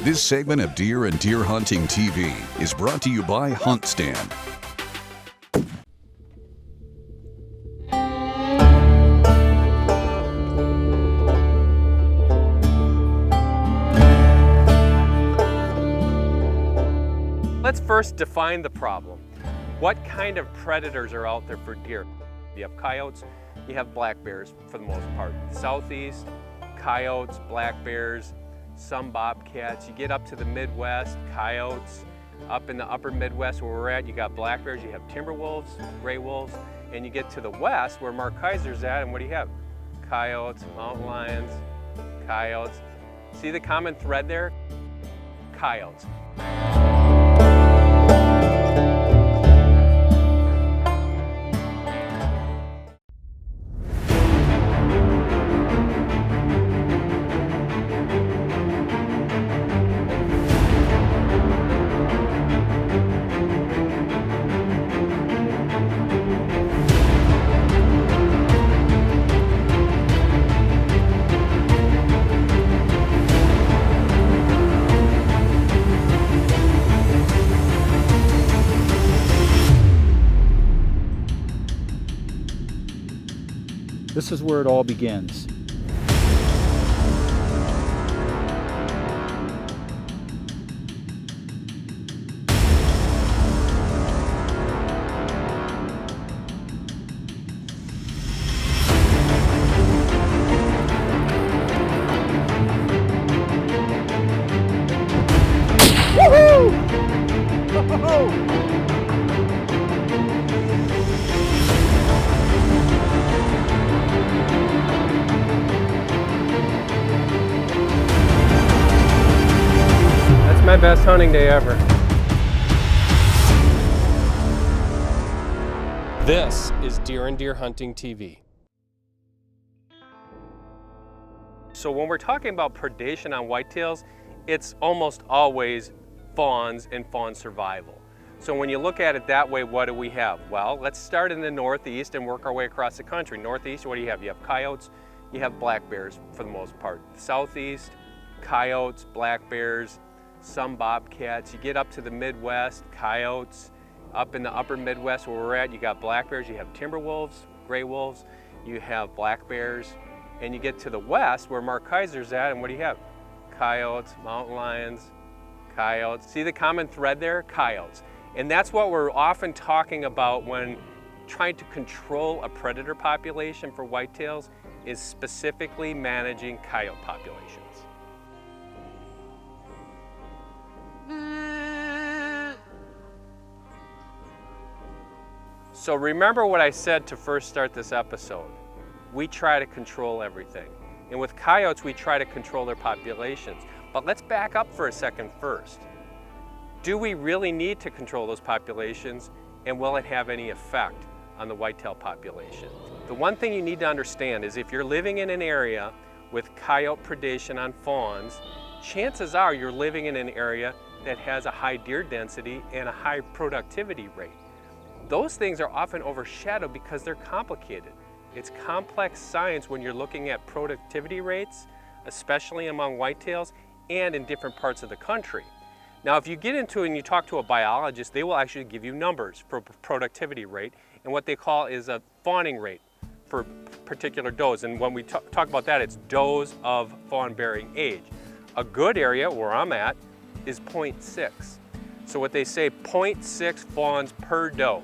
This segment of Deer and Deer Hunting TV is brought to you by Hunt Stand. Let's first define the problem. What kind of predators are out there for deer? You have coyotes, you have black bears for the most part. Southeast, coyotes, black bears, some bobcats. You get up to the Midwest, coyotes. Up in the upper Midwest where we're at, you got black bears, you have timber wolves, gray wolves. And you get to the west where Mark Kaiser's at, and what do you have? Coyotes, mountain lions, coyotes. See the common thread there? Coyotes. This is where it all begins. My best hunting day ever. This is Deer and Deer Hunting TV. So when we're talking about predation on whitetails, it's almost always fawns and fawn survival. So when you look at it that way, what do we have? Well, let's start in the Northeast and work our way across the country. Northeast, what do you have? You have coyotes, you have black bears for the most part. Southeast, coyotes, black bears, some bobcats. You get up to the Midwest, coyotes. Up in the upper Midwest where we're at, you got black bears, you have timber wolves, gray wolves, you have black bears. And you get to the west where Mark Kaiser's at, and what do you have? Coyotes, mountain lions, coyotes. See the common thread there? Coyotes. And that's what we're often talking about when trying to control a predator population for whitetails, is specifically managing coyote populations. So remember what I said to first start this episode. We try to control everything. And with coyotes, we try to control their populations. But let's back up for a second first. Do we really need to control those populations, and will it have any effect on the whitetail population? The one thing you need to understand is if you're living in an area with coyote predation on fawns, chances are you're living in an area that has a high deer density and a high productivity rate. Those things are often overshadowed because they're complicated. It's complex science when you're looking at productivity rates, especially among whitetails and in different parts of the country. Now, if you get into it and you talk to a biologist, they will actually give you numbers for productivity rate and what they call is a fawning rate for particular does. And when we talk about that, it's does of fawn-bearing age. A good area where I'm at is 0.6. So what they say, 0.6 fawns per doe.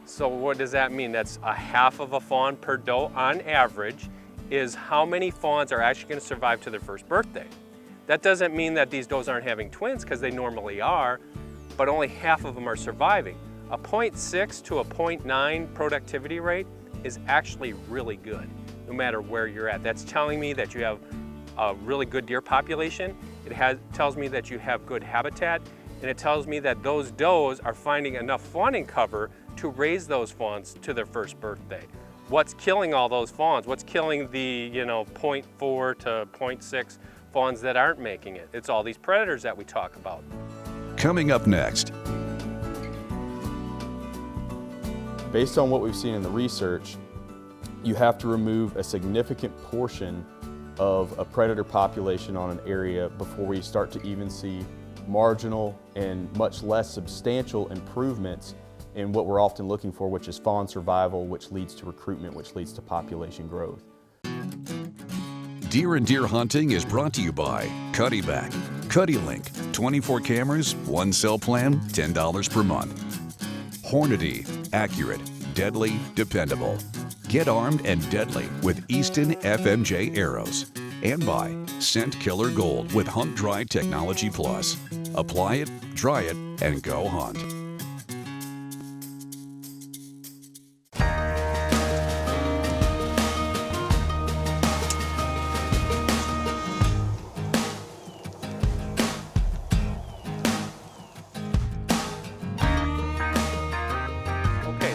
So what does that mean? That's a half of a fawn per doe on average, is how many fawns are actually going to survive to their first birthday. That doesn't mean that these does aren't having twins, because they normally are, but only half of them are surviving. A 0.6 to a 0.9 productivity rate is actually really good, no matter where you're at. That's telling me that you have a really good deer population. It tells me that you have good habitat, and it tells me that those does are finding enough fawning cover to raise those fawns to their first birthday. What's killing all those fawns? What's killing the 0.4 to 0.6 fawns that aren't making it? It's all these predators that we talk about. Coming up next. Based on what we've seen in the research, you have to remove a significant portion of a predator population on an area before we start to even see marginal and much less substantial improvements in what we're often looking for, which is fawn survival, which leads to recruitment, which leads to population growth. Deer and Deer Hunting is brought to you by Cuddyback, CuddyLink, 24 cameras, one cell plan, $10 per month. Hornady, accurate, deadly, dependable. Get armed and deadly with Easton FMJ arrows. And by Scent Killer Gold with Hunt Dry Technology Plus. Apply it, dry it, and go hunt.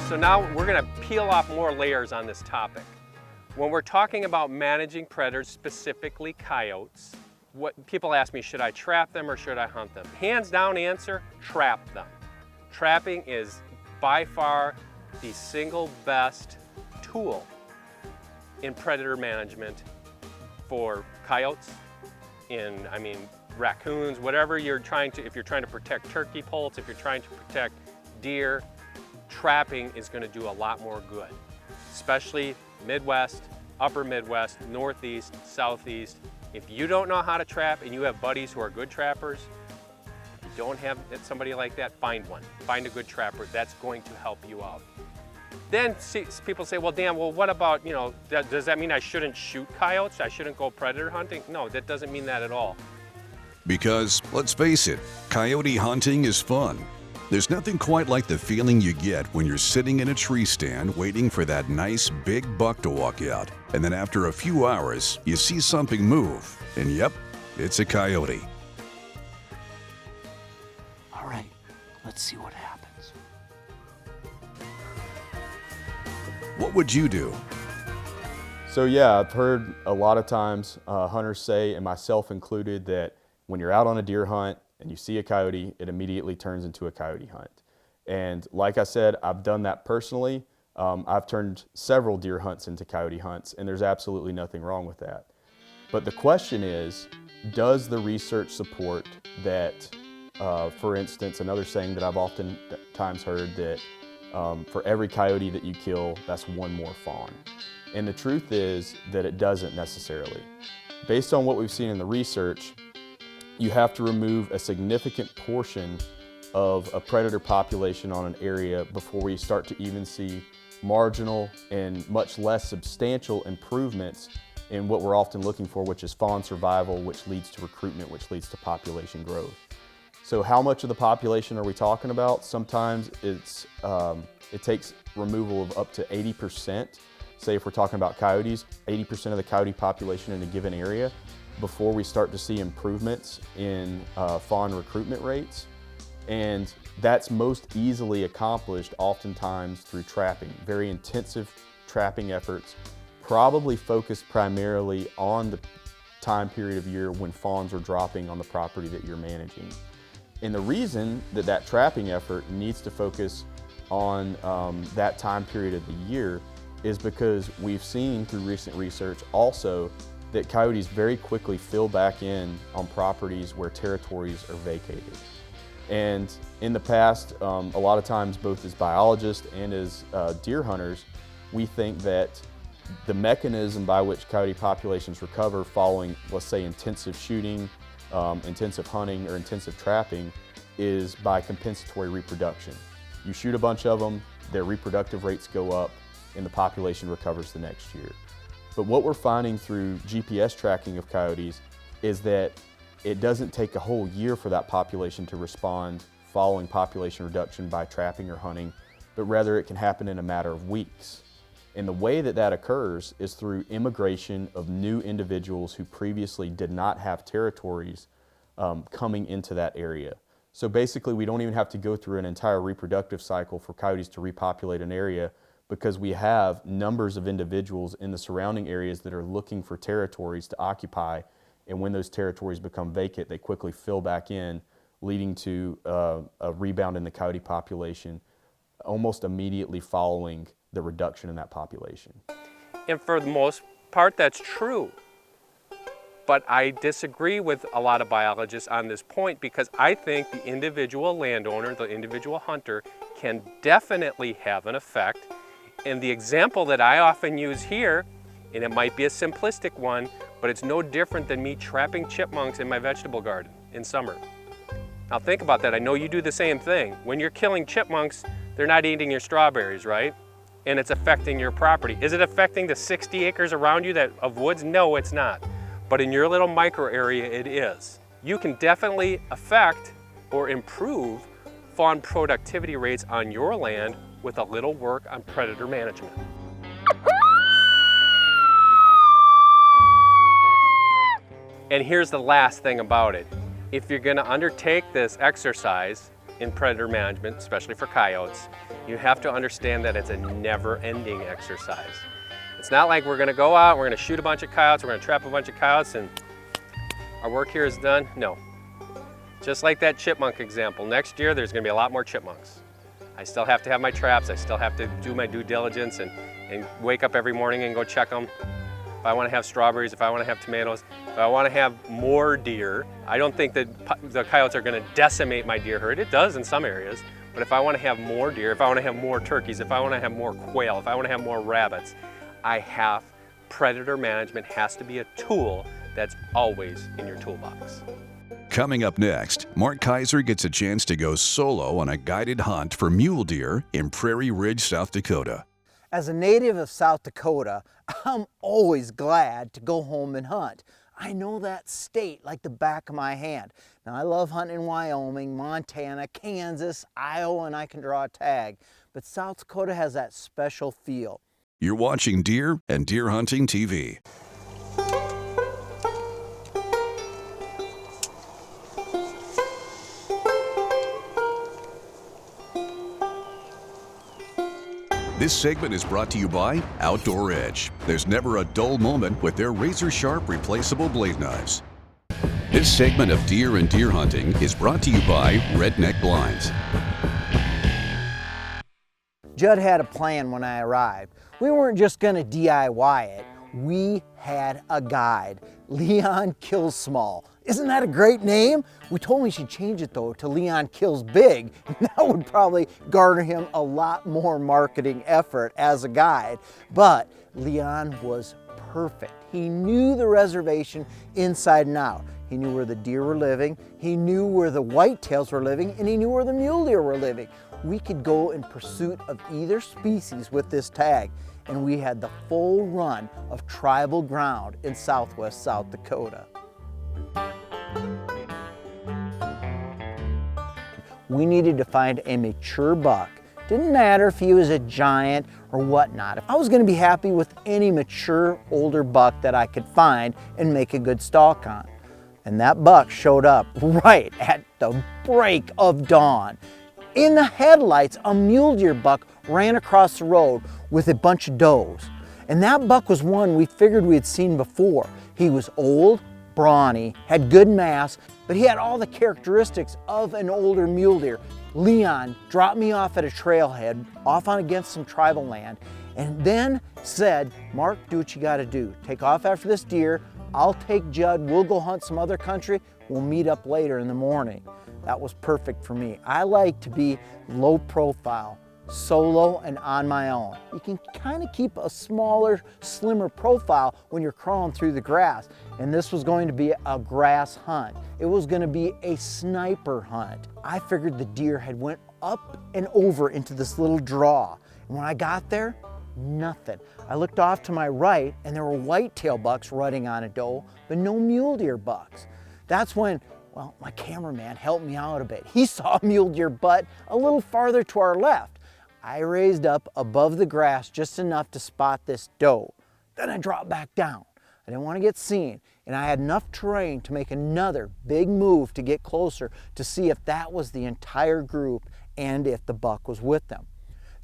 So now we're going to peel off more layers on this topic. When we're talking about managing predators, specifically coyotes, what people ask me, should I trap them or should I hunt them? Hands down answer, trap them. Trapping is by far the single best tool in predator management for coyotes, raccoons, whatever you're trying to, if you're trying to protect turkey poults, if you're trying to protect deer, trapping is going to do a lot more good, especially Midwest, upper Midwest, Northeast, Southeast. If you don't know how to trap and you have buddies who are good trappers, if you don't have somebody like that, find one. Find a good trapper. That's going to help you out. Then people say, well, Dan, what about, does that mean I shouldn't shoot coyotes? I shouldn't go predator hunting? No, that doesn't mean that at all. Because, let's face it, coyote hunting is fun. There's nothing quite like the feeling you get when you're sitting in a tree stand waiting for that nice big buck to walk out. And then after a few hours, you see something move. And yep, it's a coyote. All right, let's see what happens. What would you do? So yeah, I've heard a lot of times hunters say, and myself included, that when you're out on a deer hunt and you see a coyote, it immediately turns into a coyote hunt. And like I said, I've done that personally. I've turned several deer hunts into coyote hunts, and there's absolutely nothing wrong with that. But the question is, does the research support that, for instance, another saying that I've oftentimes heard that for every coyote that you kill, that's one more fawn. And the truth is that it doesn't necessarily. Based on what we've seen in the research, you have to remove a significant portion of a predator population on an area before we start to even see marginal and much less substantial improvements in what we're often looking for, which is fawn survival, which leads to recruitment, which leads to population growth. So how much of the population are we talking about? Sometimes it takes removal of up to 80%. Say if we're talking about coyotes, 80% of the coyote population in a given area before we start to see improvements in fawn recruitment rates. And that's most easily accomplished oftentimes through trapping, very intensive trapping efforts, probably focused primarily on the time period of year when fawns are dropping on the property that you're managing. And the reason that that trapping effort needs to focus on that time period of the year is because we've seen through recent research also that coyotes very quickly fill back in on properties where territories are vacated. And in the past, a lot of times, both as biologists and as deer hunters, we think that the mechanism by which coyote populations recover following, let's say, intensive shooting, intensive hunting, or intensive trapping is by compensatory reproduction. You shoot a bunch of them, their reproductive rates go up, and the population recovers the next year. But what we're finding through GPS tracking of coyotes is that it doesn't take a whole year for that population to respond following population reduction by trapping or hunting, but rather it can happen in a matter of weeks. And the way that that occurs is through immigration of new individuals who previously did not have territories coming into that area. So basically, we don't even have to go through an entire reproductive cycle for coyotes to repopulate an area, because we have numbers of individuals in the surrounding areas that are looking for territories to occupy, and when those territories become vacant, they quickly fill back in, leading to a rebound in the coyote population almost immediately following the reduction in that population. And for the most part, that's true. But I disagree with a lot of biologists on this point because I think the individual landowner, the individual hunter, can definitely have an effect. And the example that I often use here, and it might be a simplistic one, but it's no different than me trapping chipmunks in my vegetable garden in summer. Now think about that. I know you do the same thing. When you're killing chipmunks, they're not eating your strawberries, right? And it's affecting your property. Is it affecting the 60 acres around you of woods? No, it's not. But in your little micro area, it is. You can definitely affect or improve fawn productivity rates on your land with a little work on predator management. And here's the last thing about it. If you're gonna undertake this exercise in predator management, especially for coyotes, you have to understand that it's a never-ending exercise. It's not like we're gonna go out, we're gonna shoot a bunch of coyotes, we're gonna trap a bunch of coyotes, and our work here is done. No. Just like that chipmunk example, next year there's gonna be a lot more chipmunks. I still have to have my traps, I still have to do my due diligence and wake up every morning and go check them. If I want to have strawberries, if I want to have tomatoes, if I want to have more deer, I don't think that the coyotes are going to decimate my deer herd. It does in some areas, but if I want to have more deer, if I want to have more turkeys, if I want to have more quail, if I want to have more rabbits, predator management has to be a tool that's always in your toolbox. Coming up next, Mark Kaiser gets a chance to go solo on a guided hunt for mule deer in Prairie Ridge, South Dakota. As a native of South Dakota, I'm always glad to go home and hunt. I know that state like the back of my hand. Now, I love hunting in Wyoming, Montana, Kansas, Iowa, and I can draw a tag. But South Dakota has that special feel. You're watching Deer and Deer Hunting TV. This segment is brought to you by Outdoor Edge. There's never a dull moment with their razor-sharp replaceable blade knives. This segment of Deer and Deer Hunting is brought to you by Redneck Blinds. Judd had a plan when I arrived. We weren't just going to DIY it. We had a guide, Leon Kills Small. Isn't that a great name? We told him he should change it though to Leon Kills Big. That would probably garner him a lot more marketing effort as a guide. But Leon was perfect. He knew the reservation inside and out. He knew where the deer were living, he knew where the whitetails were living, and he knew where the mule deer were living. We could go in pursuit of either species with this tag, and we had the full run of tribal ground in southwest South Dakota. We needed to find a mature buck. Didn't matter if he was a giant or whatnot. I was going to be happy with any mature older buck that I could find and make a good stalk on. And that buck showed up right at the break of dawn. In the headlights, a mule deer buck ran across the road with a bunch of does. And that buck was one we figured we had seen before. He was old, brawny, had good mass, but he had all the characteristics of an older mule deer. Leon dropped me off at a trailhead, off on against some tribal land, and then said, Mark, do what you gotta do. Take off after this deer, I'll take Judd, we'll go hunt some other country, we'll meet up later in the morning. That was perfect for me. I like to be low profile, solo and on my own. You can kind of keep a smaller, slimmer profile when you're crawling through the grass. And this was going to be a grass hunt. It was going to be a sniper hunt. I figured the deer had went up and over into this little draw. And when I got there, nothing. I looked off to my right and there were whitetail bucks rutting on a doe, but no mule deer bucks. That's when, well, my cameraman helped me out a bit. He saw a mule deer butt a little farther to our left. I raised up above the grass just enough to spot this doe. Then I dropped back down. I didn't want to get seen, and I had enough terrain to make another big move to get closer to see if that was the entire group and if the buck was with them.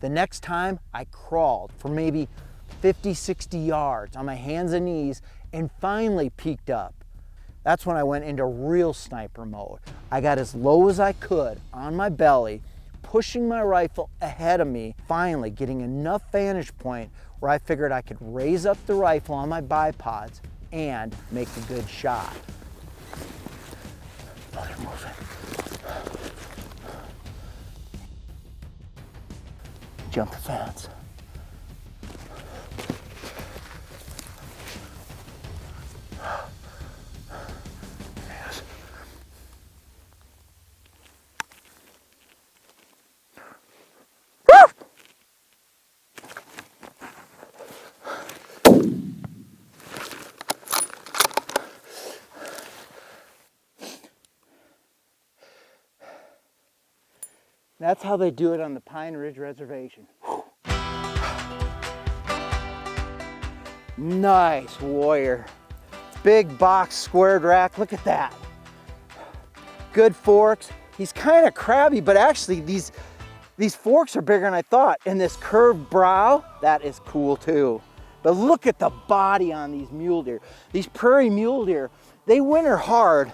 The next time I crawled for maybe 50, 60 yards on my hands and knees and finally peeked up. That's when I went into real sniper mode. I got as low as I could on my belly, pushing my rifle ahead of me, finally getting enough vantage point where I figured I could raise up the rifle on my bipods and make a good shot. Oh, they're moving. Jump the fence. Yes. That's how they do it on the Pine Ridge Reservation. Nice warrior. Big box squared rack, look at that. Good forks. He's kind of crabby, but actually these forks are bigger than I thought. And this curved brow, that is cool too. But look at the body on these mule deer. These prairie mule deer, they winter hard,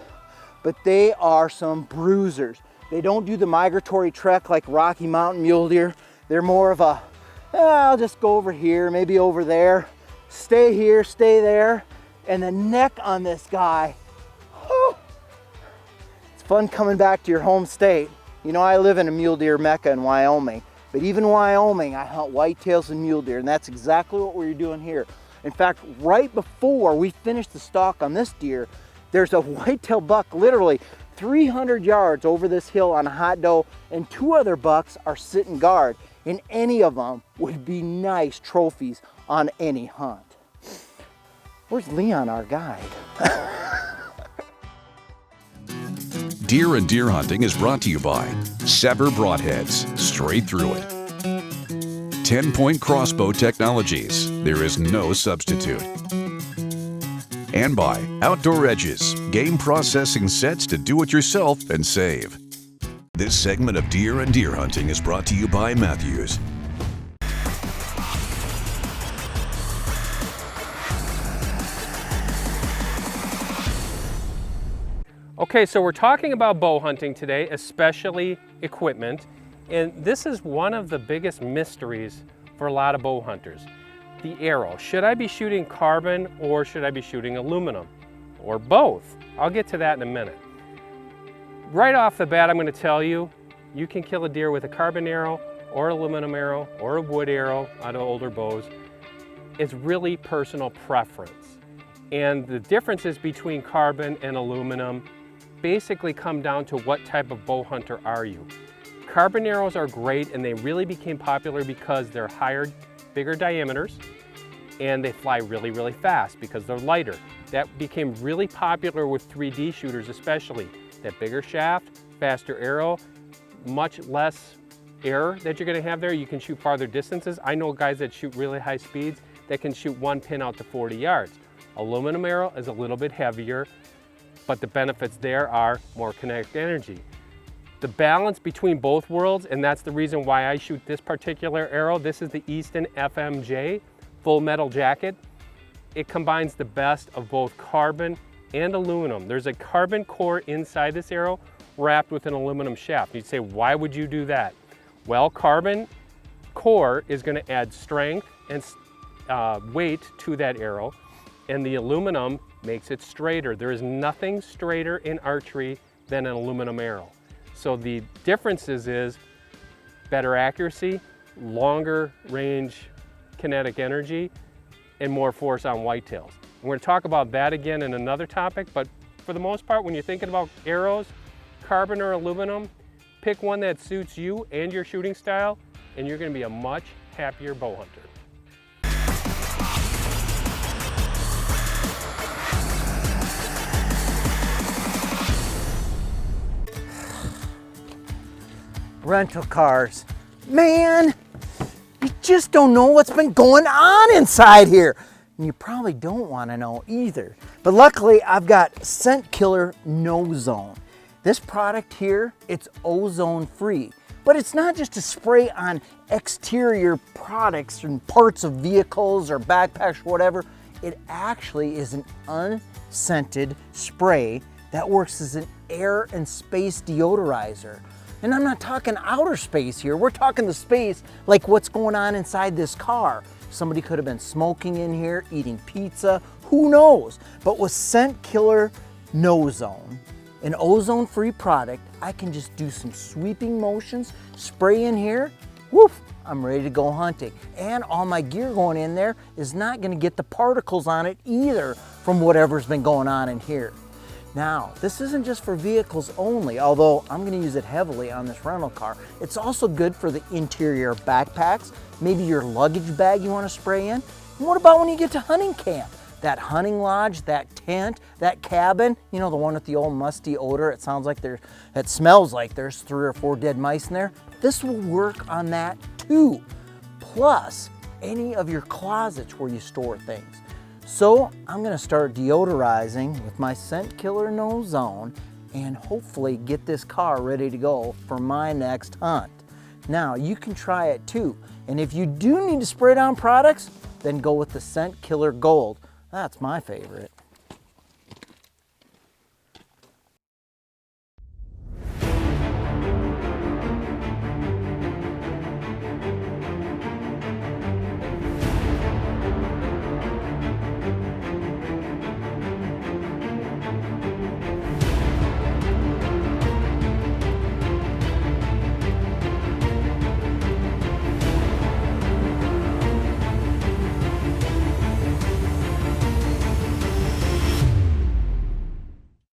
but they are some bruisers. They don't do the migratory trek like Rocky Mountain mule deer. They're more of a, I'll just go over here, maybe over there. Stay here, stay there. And the neck on this guy, whew, it's fun coming back to your home state. You know, I live in a mule deer mecca in Wyoming, but even Wyoming, I hunt whitetails and mule deer, and that's exactly what we're doing here. In fact, right before we finished the stalk on this deer, there's a whitetail buck literally 300 yards over this hill on a hot doe, and 2 other bucks are sitting guard, and any of them would be nice trophies on any hunt. Where's Leon, our guide? Deer and Deer Hunting is brought to you by Sever Broadheads, straight through it. 10-Point Crossbow Technologies, there is no substitute. And by Outdoor Edges, game processing sets to do it yourself and save. This segment of Deer and Deer Hunting is brought to you by Matthews. Okay, so we're talking about bow hunting today, especially equipment. And this is one of the biggest mysteries for a lot of bow hunters. The arrow. Should I be shooting carbon or should I be shooting aluminum? Or both? I'll get to that in a minute. Right off the bat, I'm going to tell you, you can kill a deer with a carbon arrow or aluminum arrow or a wood arrow out of older bows. It's really personal preference. And the differences between carbon and aluminum basically come down to what type of bow hunter are you. Carbon arrows are great, and they really became popular because they're higher, bigger diameters, and they fly really, really fast because they're lighter. That became really popular with 3D shooters especially. That bigger shaft, faster arrow, much less error that you're gonna have there. You can shoot farther distances. I know guys that shoot really high speeds that can shoot one pin out to 40 yards. Aluminum arrow is a little bit heavier, but the benefits there are more kinetic energy. The balance between both worlds, and that's the reason why I shoot this particular arrow. This is the Easton FMJ full metal jacket. It combines the best of both carbon and aluminum. There's a carbon core inside this arrow wrapped with an aluminum shaft. You'd say, why would you do that? Well, carbon core is going to add strength and weight to that arrow, and the aluminum makes it straighter. There is nothing straighter in archery than an aluminum arrow. So the differences is better accuracy, longer range kinetic energy, and more force on whitetails. We're going to talk about that again in another topic, but for the most part, when you're thinking about arrows, carbon or aluminum, pick one that suits you and your shooting style, and you're going to be a much happier bow hunter. Rental cars. Man, you just don't know what's been going on inside here. And you probably don't want to know either. But luckily, I've got Scent Killer No Zone. This product here, it's ozone free. But it's not just a spray on exterior products and parts of vehicles or backpacks or whatever. It actually is an unscented spray that works as an air and space deodorizer. And I'm not talking outer space here. We're talking the space like what's going on inside this car. Somebody could have been smoking in here, eating pizza. Who knows? But with Scent Killer No Zone, an ozone-free product, I can just do some sweeping motions, spray in here, woof, I'm ready to go hunting. And all my gear going in there is not gonna get the particles on it either from whatever's been going on in here. Now, this isn't just for vehicles only, although I'm gonna use it heavily on this rental car. It's also good for the interior backpacks, maybe your luggage bag you wanna spray in. And what about when you get to hunting camp? That hunting lodge, that tent, that cabin, you know, the one with the old musty odor, it smells like there's 3 or 4 dead mice in there. This will work on that too. Plus, any of your closets where you store things. So I'm gonna start deodorizing with my Scent Killer No Zone and hopefully get this car ready to go for my next hunt. Now, you can try it too. And if you do need to spray down products, then go with the Scent Killer Gold. That's my favorite.